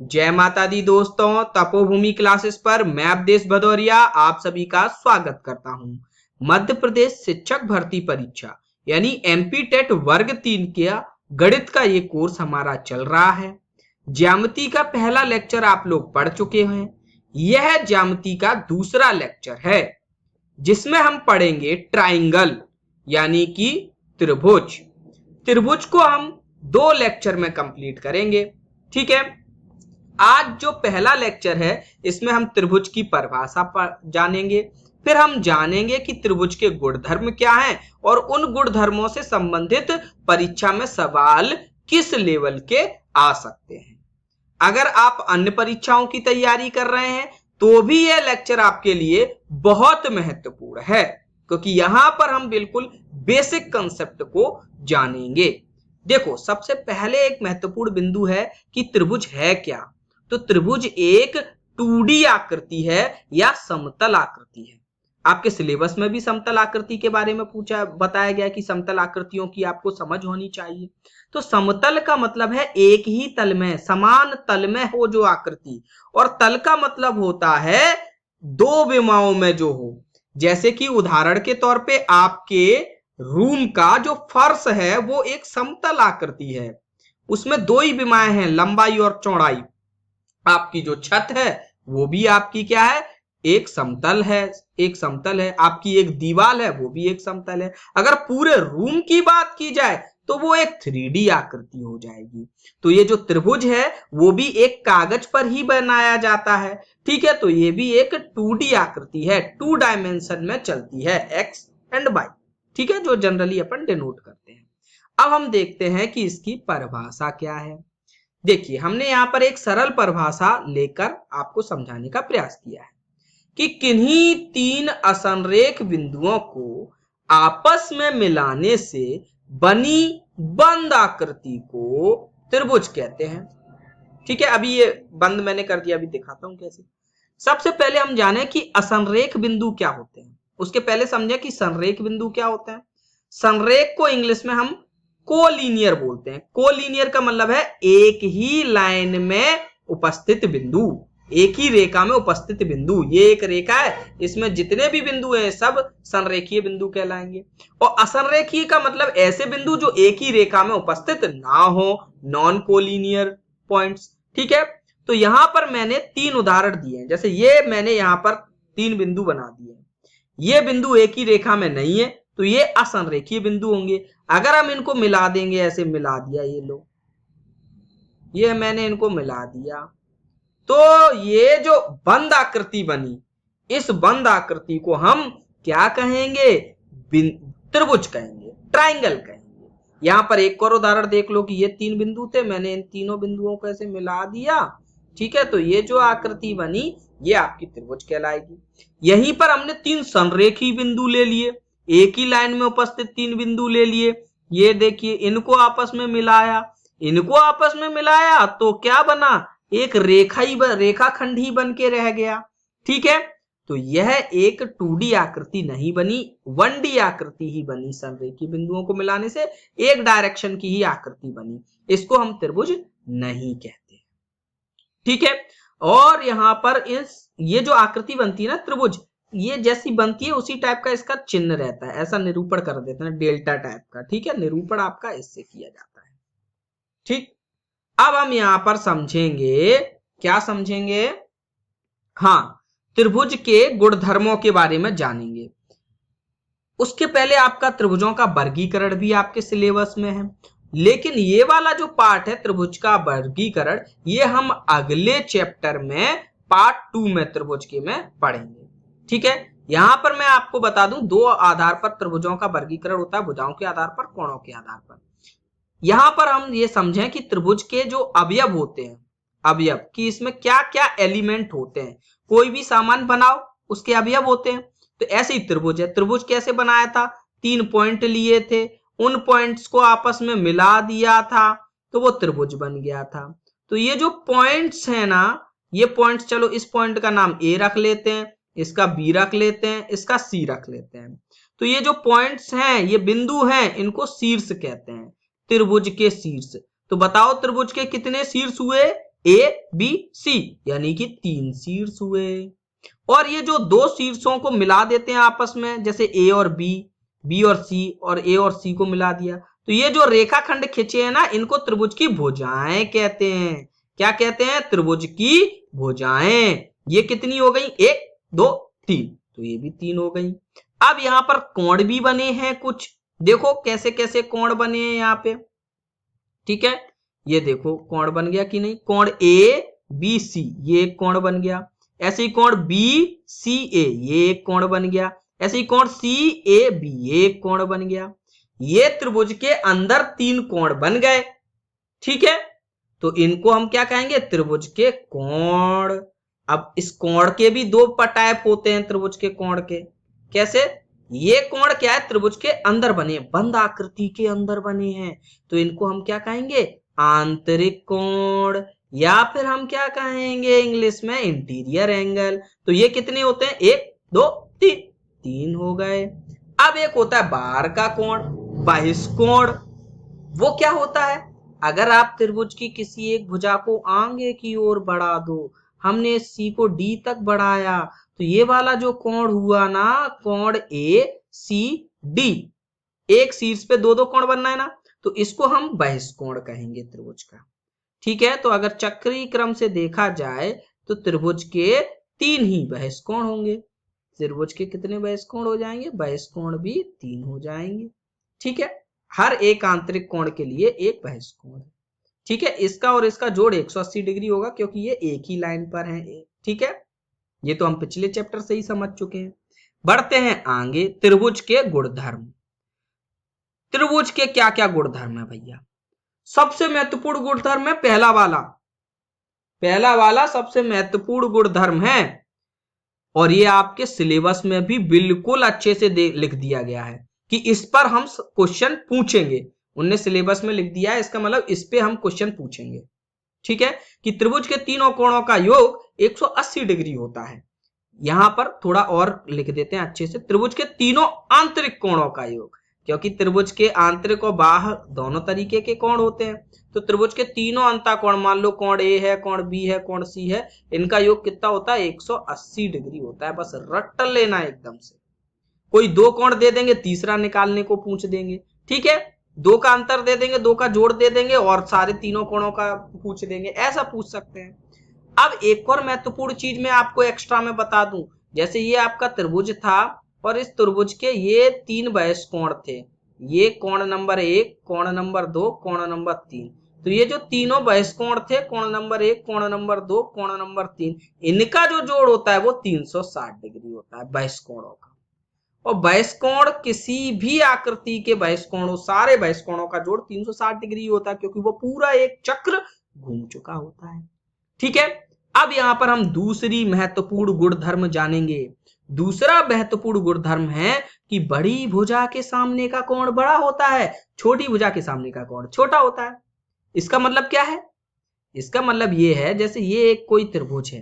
जय माता दी दोस्तों, तपोभूमि क्लासेस पर मैं अवधेश भदौरिया आप सभी का स्वागत करता हूं। मध्य प्रदेश शिक्षक भर्ती परीक्षा यानी एमपी टेट वर्ग 3 का गणित का ये कोर्स हमारा चल रहा है। ज्यामिति का पहला लेक्चर आप लोग पढ़ चुके हैं। यह ज्यामिति का दूसरा लेक्चर है जिसमें हम पढ़ेंगे ट्राइंगल यानी कि त्रिभुज। त्रिभुज को हम 2 लेक्चर में कंप्लीट करेंगे। ठीक है, आज जो पहला लेक्चर है इसमें हम त्रिभुज की परिभाषा जानेंगे, फिर हम जानेंगे कि त्रिभुज के गुणधर्म क्या हैं और उन गुणधर्मों से संबंधित परीक्षा में सवाल किस लेवल के आ सकते हैं। अगर आप अन्य परीक्षाओं की तैयारी कर रहे हैं तो भी यह लेक्चर आपके लिए बहुत महत्वपूर्ण है, क्योंकि यहां पर हम बिल्कुल बेसिक कंसेप्ट को जानेंगे। देखो, सबसे पहले एक महत्वपूर्ण बिंदु है कि त्रिभुज है क्या। तो त्रिभुज एक 2D आकृति है या समतल आकृति है। आपके सिलेबस में भी समतल आकृति के बारे में बताया गया कि समतल आकृतियों की आपको समझ होनी चाहिए। तो समतल का मतलब है एक ही तल में, समान तल में हो जो आकृति, और तल का मतलब होता है 2 विमाओं में जो हो। जैसे कि उदाहरण के तौर पे आपके रूम का जो फर्श है वो एक समतल आकृति है, उसमें 2 ही विमाएं हैं, लंबाई और चौड़ाई। आपकी जो छत है वो भी आपकी क्या है, एक समतल है। आपकी एक दीवार है वो भी एक समतल है। अगर पूरे रूम की बात की जाए तो वो एक 3D आकृति हो जाएगी। तो ये जो त्रिभुज है वो भी एक कागज पर ही बनाया जाता है। ठीक है, तो ये भी एक 2D आकृति है, 2 डायमेंशन में चलती है, एक्स एंड वाई। ठीक है, जो जनरली अपन डिनोट करते हैं। अब हम देखते हैं कि इसकी परिभाषा क्या है। देखिए, हमने यहां पर एक सरल परिभाषा लेकर आपको समझाने का प्रयास किया है कि किन्हीं 3 असंरेख बिंदुओं को आपस में मिलाने से बनी बंद आकृति को त्रिभुज कहते हैं। ठीक है, अभी ये बंद मैंने कर दिया, अभी दिखाता हूं कैसे। सबसे पहले हम जाने कि असंरेख बिंदु क्या होते हैं, उसके पहले समझे कि संरेख बिंदु क्या होते हैं। संरेख को इंग्लिश में हम कोलिनियर बोलते हैं। कोलिनियर का मतलब है एक ही लाइन में उपस्थित बिंदु, एक ही रेखा में उपस्थित बिंदु। ये एक रेखा है, इसमें जितने भी बिंदु हैं सब संरेखीय बिंदु कहलाएंगे। और असंरेखीय का मतलब ऐसे बिंदु जो एक ही रेखा में उपस्थित ना हो, नॉन कोलिनियर पॉइंट्स। ठीक है, तो यहां पर मैंने 3 उदाहरण दिए हैं। जैसे ये मैंने यहां पर 3 बिंदु बना दिए। ये बिंदु एक ही रेखा में नहीं है तो ये असंरेखीय बिंदु होंगे। अगर हम इनको मिला देंगे, ऐसे मिला दिया, ये लो, ये मैंने इनको मिला दिया, तो ये जो बंद आकृति बनी, इस बंद आकृति को हम क्या कहेंगे, त्रिभुज कहेंगे, ट्राइंगल कहेंगे। यहां पर एक और उदाहरण देख लो कि ये 3 बिंदु थे, मैंने इन तीनों बिंदुओं को ऐसे मिला दिया। ठीक है, तो ये जो आकृति बनी ये आपकी त्रिभुज कहलाएगी। यहीं पर हमने 3 संरेखीय बिंदु ले लिए, एक ही लाइन में उपस्थित 3 बिंदु ले लिए। ये देखिए, इनको आपस में मिलाया तो क्या बना, एक रेखाखंड ही बन के रह गया। ठीक है, तो यह एक 2D आकृति नहीं बनी, 1D आकृति ही बनी। संरेखीय बिंदुओं को मिलाने से एक डायरेक्शन की ही आकृति बनी, इसको हम त्रिभुज नहीं कहते। ठीक है, और यहां पर ये जो आकृति बनती है ना त्रिभुज, ये जैसी बनती है उसी टाइप का इसका चिन्ह रहता है, ऐसा निरूपण कर देते हैं, डेल्टा टाइप का। ठीक है, निरूपण आपका इससे किया जाता है। ठीक, अब हम यहां पर समझेंगे, क्या समझेंगे, हाँ, त्रिभुज के गुणधर्मों के बारे में जानेंगे। उसके पहले आपका त्रिभुजों का वर्गीकरण भी आपके सिलेबस में है, लेकिन ये वाला जो पार्ट है त्रिभुज का वर्गीकरण, ये हम अगले चैप्टर में पार्ट 2 में त्रिभुज के में पढ़ेंगे। ठीक है, यहां पर मैं आपको बता दूं 2 आधार पर त्रिभुजों का वर्गीकरण होता है, भुजाओं के आधार पर, कोणों के आधार पर। यहां पर हम ये समझें कि त्रिभुज के जो अवयव होते हैं, अवयव कि इसमें क्या क्या एलिमेंट होते हैं। कोई भी सामान बनाओ उसके अवयव होते हैं, तो ऐसे ही त्रिभुज है। त्रिभुज कैसे बनाया था, 3 पॉइंट लिए थे, उन पॉइंट्स को आपस में मिला दिया था तो वो त्रिभुज बन गया था। तो ये जो पॉइंट्स है ना, ये पॉइंट्स, चलो इस पॉइंट का नाम ए रख लेते हैं, इसका बी रख लेते हैं, इसका सी रख लेते हैं। तो ये जो पॉइंट्स हैं, ये बिंदु हैं, इनको शीर्ष कहते हैं, त्रिभुज के शीर्ष। तो बताओ त्रिभुज के कितने शीर्ष हुए, ए बी सी, यानी कि 3 शीर्ष हुए। और ये जो 2 शीर्षों को मिला देते हैं आपस में, जैसे ए और बी और सी, और ए और सी को मिला दिया, तो ये जो रेखाखंड खींचे हैं ना, इनको त्रिभुज की भुजाएं कहते हैं। क्या कहते हैं? त्रिभुज की भुजाएं। ये कितनी हो गई? 1 2 3, तो ये भी 3 हो गई। अब यहां पर कोण भी बने हैं कुछ, देखो कैसे कैसे कोण बने हैं यहाँ पे। ठीक है, ये देखो कोण बन गया कि नहीं? कोण ए बी सी, ये एक कोण बन गया। ऐसे ही कोण बी सी ए, ये एक कोण बन गया। ऐसे ही कोण सी ए बी, ये एक कोण बन गया। ये त्रिभुज के अंदर 3 कोण बन गए। ठीक है, तो इनको हम क्या कहेंगे? त्रिभुज के कोण। अब इस कोण के भी 2 टाइप होते हैं त्रिभुज के कोण के। कैसे? ये कोण क्या है? त्रिभुज के अंदर बने, बंद आकृति के अंदर बने हैं, तो इनको हम क्या कहेंगे? आंतरिक कोण, या फिर हम क्या कहेंगे इंग्लिश में? Interior angle. तो ये कितने होते हैं? 1 2 3, 3 हो गए। अब एक होता है बाहर का कोण, बहिष्कोण। वो क्या होता है? अगर आप त्रिभुज की किसी एक भुजा को आगे की ओर बढ़ा दो, हमने सी को डी तक बढ़ाया, तो ये वाला जो कोण हुआ ना, कोण ए सी डी, एक शीर्ष पे 2 2 कोण बनना है ना, तो इसको हम बहिष्कोण कहेंगे त्रिभुज का। ठीक है, तो अगर चक्रीय क्रम से देखा जाए तो त्रिभुज के 3 ही बहिष्कोण होंगे। त्रिभुज के कितने बहिष्कोण हो जाएंगे? बहिष्कोण भी 3 हो जाएंगे। ठीक है, हर एक आंतरिक कोण के लिए एक बहिष्कोण है। ठीक है, इसका और इसका जोड़ 180 डिग्री होगा, क्योंकि ये एक ही लाइन पर है। ठीक है, ये तो हम पिछले चैप्टर से ही समझ चुके हैं। बढ़ते हैं आगे, त्रिभुज के गुणधर्म। त्रिभुज के क्या क्या गुणधर्म है भैया? सबसे महत्वपूर्ण गुणधर्म है पहला वाला सबसे महत्वपूर्ण गुणधर्म है, और ये आपके सिलेबस में भी बिल्कुल अच्छे से लिख दिया गया है कि इस पर हम क्वेश्चन पूछेंगे। उनने सिलेबस में लिख दिया है, इसका मतलब इस पे हम क्वेश्चन पूछेंगे। ठीक है, कि त्रिभुज के तीनों कोणों का योग 180 डिग्री होता है। यहां पर थोड़ा और लिख देते हैं अच्छे से, त्रिभुज के तीनों आंतरिक कोणों का योग, क्योंकि त्रिभुज के आंतरिक और बाह्य दोनों तरीके के कोण होते हैं। तो त्रिभुज के तीनों अंतःकोण, मान लो कोण ए है, कोण बी है, कोण सी है, इनका योग कितना होता है? 180 डिग्री होता है। बस रट लेना एकदम से। कोई 2 कोण दे देंगे, तीसरा निकालने को पूछ देंगे। ठीक है, 2 का अंतर दे देंगे, 2 का जोड़ दे देंगे, और सारे तीनों कोणों का पूछ देंगे, ऐसा पूछ सकते हैं। अब एक और महत्वपूर्ण चीज मैं आपको एक्स्ट्रा में बता दूं, जैसे ये आपका त्रिभुज था, और इस त्रिभुज के ये 3 बहिष्कोण थे, ये कोण नंबर 1, कोण नंबर 2, कोण नंबर 3। तो ये जो तीनों बहिष्कोण थे, कोण नंबर 1, कोण नंबर 2, कोण नंबर 3, इनका जो जोड़ होता है वो 360 डिग्री होता है बहिष्कोणों का। और बहिष्कोण किसी भी आकृति के बहिष्कोणों, सारे बहिष्कोणों का जोड़ 360 डिग्री होता है, क्योंकि वो पूरा एक चक्र घूम चुका होता है। ठीक है, अब यहां पर हम दूसरी महत्वपूर्ण गुणधर्म जानेंगे। दूसरा महत्वपूर्ण गुणधर्म है कि बड़ी भुजा के सामने का कोण बड़ा होता है, छोटी भुजा के सामने का कोण छोटा होता है। इसका मतलब क्या है? इसका मतलब ये है, जैसे ये एक कोई त्रिभुज है,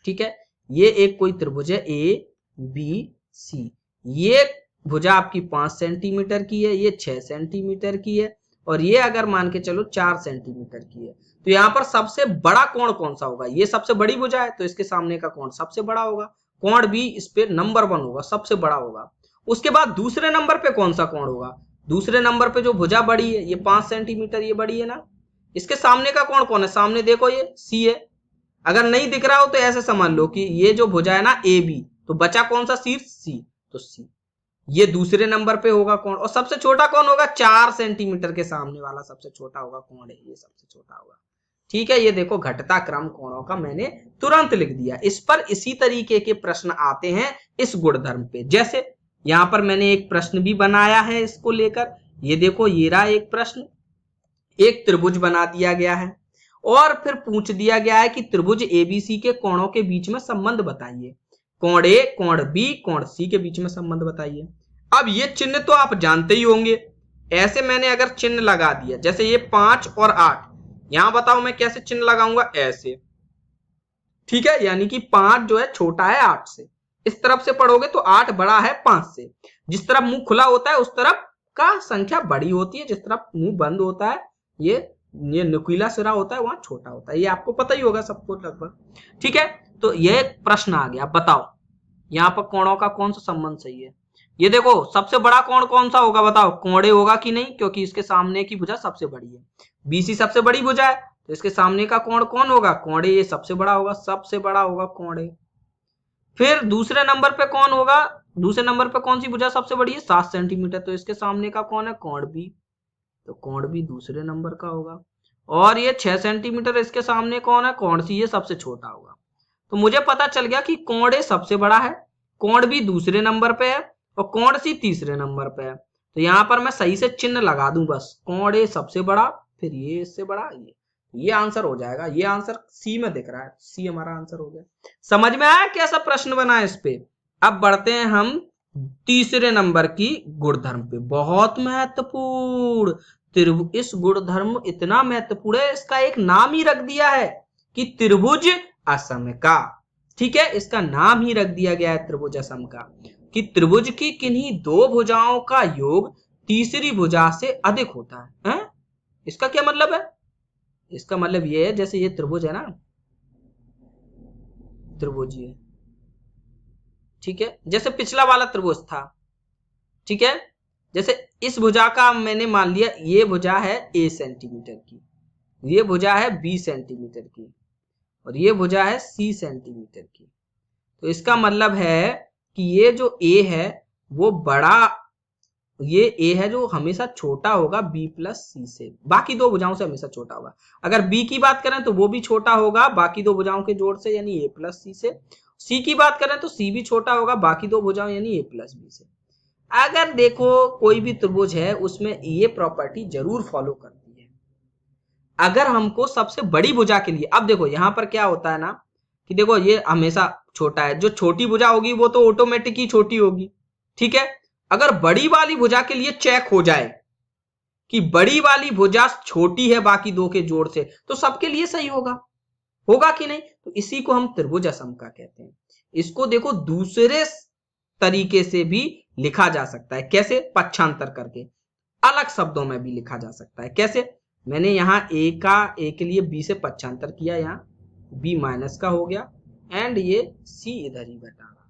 ठीक है, ये एक कोई त्रिभुज है ए बी सी, ये भुजा आपकी 5 सेंटीमीटर की है, ये 6 सेंटीमीटर की है, और ये अगर मान के चलो 4 सेंटीमीटर की है, तो यहाँ पर सबसे बड़ा कोण कौन सा होगा? ये सबसे बड़ी भुजा है, तो इसके सामने का कोण सबसे बड़ा होगा। कोण भी इस पे नंबर 1 होगा, सबसे बड़ा होगा। उसके बाद दूसरे नंबर पे कौन सा कोण होगा? दूसरे नंबर पे जो भुजा बड़ी है, ये 5 सेंटीमीटर ये बड़ी है ना, इसके सामने का कोण कौन है? सामने देखो ये सी है। अगर नहीं दिख रहा हो तो ऐसे समझ लो कि ये जो भुजा है ना ए बी, तो बचा कौन सा शीर्ष? सी, तो सी ये दूसरे नंबर पे होगा कोण। और सबसे छोटा कौन होगा? 4 सेंटीमीटर के सामने वाला सबसे छोटा होगा कोण है, ये सबसे छोटा होगा। ठीक है, ये देखो घटता क्रम कोणों का मैंने तुरंत लिख दिया। इस पर इसी तरीके के प्रश्न आते हैं इस गुणधर्म पे। जैसे यहां पर मैंने एक प्रश्न भी बनाया है इसको लेकर, ये देखो ये रहा एक प्रश्न। एक त्रिभुज बना दिया गया है और फिर पूछ दिया गया है कि त्रिभुज एबीसी के कोणों के बीच में संबंध बताइए। कोण ए, कोण बी, कोण सी के बीच में संबंध बताइए। अब ये चिन्ह तो आप जानते ही होंगे। ऐसे मैंने अगर चिन्ह लगा दिया, जैसे ये 5 और 8, यहां बताओ मैं कैसे चिन्ह लगाऊंगा? ऐसे। ठीक है, यानी कि 5 जो है छोटा है 8 से, इस तरफ से पढ़ोगे तो 8 बड़ा है 5 से। जिस तरफ मुंह खुला होता है उस तरफ का संख्या बड़ी होती है, जिस तरफ मुंह बंद होता है ये ये नुकीला सिरा होता है वहां छोटा होता है, ये आपको पता ही होगा सबको लगभग। ठीक है, तो ये प्रश्न आ गया, बताओ यहाँ पर कोणों का कौन सा संबंध सही है। ये देखो सबसे बड़ा कोण कौन सा होगा बताओ, कोणे होगा कि नहीं, क्योंकि इसके सामने की भुजा सबसे बड़ी है, बीसी सबसे बड़ी भुजा है, तो इसके सामने का कोण कौन होगा, कोणे, ये सबसे बड़ा होगा, सबसे बड़ा होगा कोणे। फिर दूसरे नंबर पे कौन होगा, दूसरे नंबर पे कौन सी भुजा सबसे बड़ी है, 7 सेंटीमीटर, तो इसके सामने का कौन है, कोण बी, तो कोण भी दूसरे नंबर का होगा। और ये 6 सेंटीमीटर, इसके सामने कौन है, कोण सी, ये सबसे छोटा होगा। तो मुझे पता चल गया कि कोण ए सबसे बड़ा है, कोण बी दूसरे नंबर पे है और कोण सी तीसरे नंबर पे है। तो यहां पर मैं सही से चिन्ह लगा दूं बस, कोण ए सबसे बड़ा, फिर ये इससे बड़ा, ये आंसर हो जाएगा। ये आंसर सी में दिख रहा है, सी हमारा आंसर हो गया। समझ में आया कैसा प्रश्न बना है इस पे। अब बढ़ते हैं हम तीसरे नंबर की गुणधर्म पे, बहुत महत्वपूर्ण। इस गुणधर्म इतना महत्वपूर्ण है, इसका एक नाम ही रख दिया है कि त्रिभुज असम का। ठीक है, इसका नाम ही रख दिया गया है त्रिभुज असम का, कि त्रिभुज की किन्हीं दो भुजाओं का योग तीसरी भुजा से अधिक होता है? इसका क्या मतलब है, इसका मतलब ये है, जैसे ये त्रिभुज है ना, त्रिभुज ये, ठीक है, जैसे पिछला वाला त्रिभुज था, ठीक है, जैसे इस भुजा का मैंने मान लिया ये भुजा है a सेंटीमीटर की, ये भुजा है b सेंटीमीटर की, और ये भुजा है c सेंटीमीटर की। तो इसका मतलब है कि ये जो a है वो बड़ा, ये a है जो हमेशा छोटा होगा b प्लस c से, बाकी दो भुजाओं से हमेशा छोटा होगा। अगर b की बात करें तो वो भी छोटा होगा बाकी दो भुजाओं के जोड़ से, यानी a प्लस c से। c की बात करें तो c भी छोटा होगा बाकी दो भुजाओं यानी a प्लस b से। अगर देखो कोई भी त्रिभुज है उसमें ये प्रॉपर्टी जरूर फॉलो करती है। अगर हमको सबसे बड़ी भुजा के लिए, अब देखो यहां पर क्या होता है ना, कि देखो ये हमेशा छोटा है, जो छोटी भुजा होगी वो तो ऑटोमेटिक ही छोटी होगी। ठीक है, अगर बड़ी वाली भुजा के लिए चेक हो जाए कि बड़ी वाली भुजा छोटी है बाकी दो के जोड़ से, तो सबके लिए सही होगा, होगा कि नहीं। तो इसी को हम त्रिभुज असमका कहते हैं। इसको देखो दूसरे तरीके से भी लिखा जा सकता है, कैसे, पक्षांतर करके, अलग शब्दों में भी लिखा जा सकता है। कैसे, मैंने यहाँ ए के लिए बी से पक्षांतर किया, यहाँ बी माइनस का हो गया, एंड ये सी इधर ही बैठा रहा,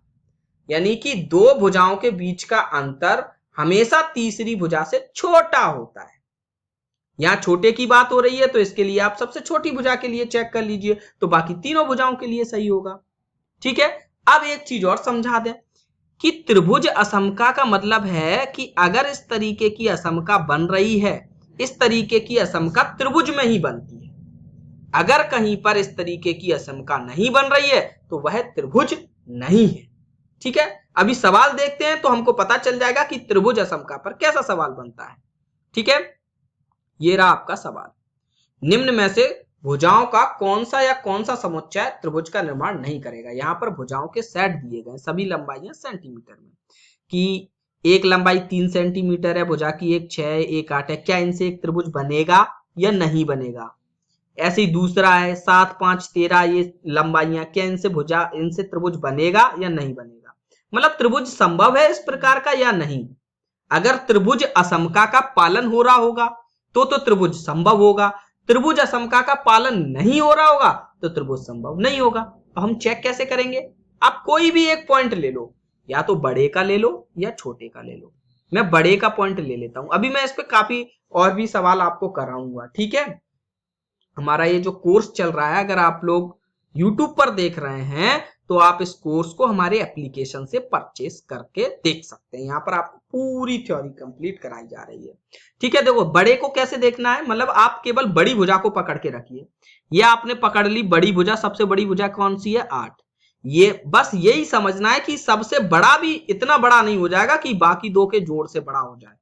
यानी कि दो भुजाओं के बीच का अंतर हमेशा तीसरी भुजा से छोटा होता है। यहाँ छोटे की बात हो रही है तो इसके लिए आप सबसे छोटी भुजा के लिए चेक कर लीजिए, तो बाकी तीनों भुजाओं के लिए सही होगा। ठीक है, अब एक चीज और समझा दें कि त्रिभुज असमका का मतलब है कि अगर इस तरीके की असमका बन रही है, इस तरीके की असमका त्रिभुज में ही बनती है। अगर कहीं पर इस तरीके की असमका नहीं बन रही है तो वह त्रिभुज नहीं है। ठीक है, अभी सवाल देखते हैं तो हमको पता चल जाएगा कि त्रिभुज असमका पर कैसा सवाल बनता है। ठीक है, ये रहा आपका सवाल, निम्न में से भुजाओं का कौन सा समुच्चय त्रिभुज का निर्माण नहीं करेगा। यहाँ पर भुजाओं के सेट दिए गए, सभी लंबाइयां सेंटीमीटर में, कि एक लंबाई 3 सेंटीमीटर है भुजा की, एक 6 है, एक 8 है, क्या इनसे एक त्रिभुज बनेगा या नहीं बनेगा। ऐसे ही दूसरा है 7, 5, 13, ये लंबाइयां, क्या इनसे त्रिभुज बनेगा या नहीं बनेगा, मतलब त्रिभुज संभव है इस प्रकार का या नहीं। अगर त्रिभुज असमका का पालन हो रहा होगा तो त्रिभुज संभव होगा, त्रिभुज असमका का पालन नहीं हो रहा होगा तो त्रिभुज संभव नहीं होगा। तो हम चेक कैसे करेंगे, आप कोई भी एक पॉइंट ले लो, या तो बड़े का ले लो या छोटे का ले लो। मैं बड़े का पॉइंट ले लेता हूं, अभी मैं इस पे काफी और भी सवाल आपको कराऊंगा। ठीक है, हमारा ये जो कोर्स चल रहा है, अगर आप लोग YouTube पर देख रहे हैं तो आप इस कोर्स को हमारे एप्लीकेशन से परचेस करके देख सकते हैं। यहाँ पर आपको पूरी थ्योरी कंप्लीट कराई जा रही है। ठीक है, देखो बड़े को कैसे देखना है, मतलब आप केवल बड़ी भुजा को पकड़ के रखिए, ये आपने पकड़ ली बड़ी भुजा, सबसे बड़ी भुजा कौन सी है, 8। ये बस यही समझना है कि सबसे बड़ा भी इतना बड़ा नहीं हो जाएगा कि बाकी दो के जोड़ से बड़ा हो जाए,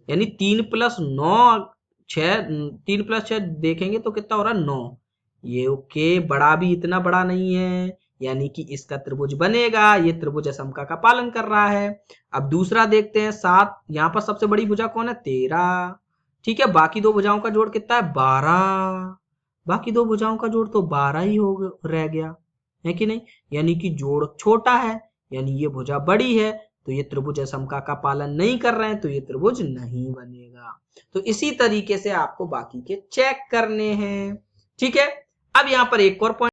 यानी 3 + 9 6, 3 + 6 देखेंगे तो कितना हो रहा है, 9। ये ओके, बड़ा भी इतना बड़ा नहीं है, यानी कि इसका त्रिभुज बनेगा, ये त्रिभुज असमका का पालन कर रहा है। अब दूसरा देखते हैं 7, यहाँ पर सबसे बड़ी भुजा कौन है, 13। ठीक है, बाकी दो भुजाओं का जोड़ कितना है, 12। बाकी दो भुजाओं का जोड़ तो 12 ही रह गया, है कि नहीं, यानी कि जोड़ छोटा है, यानी ये भुजा बड़ी है, तो ये त्रिभुज समका का पालन नहीं कर रहे हैं तो ये त्रिभुज नहीं बनेगा। तो इसी तरीके से आपको बाकी के चेक करने हैं। ठीक है, अब यहाँ पर एक और पॉइंट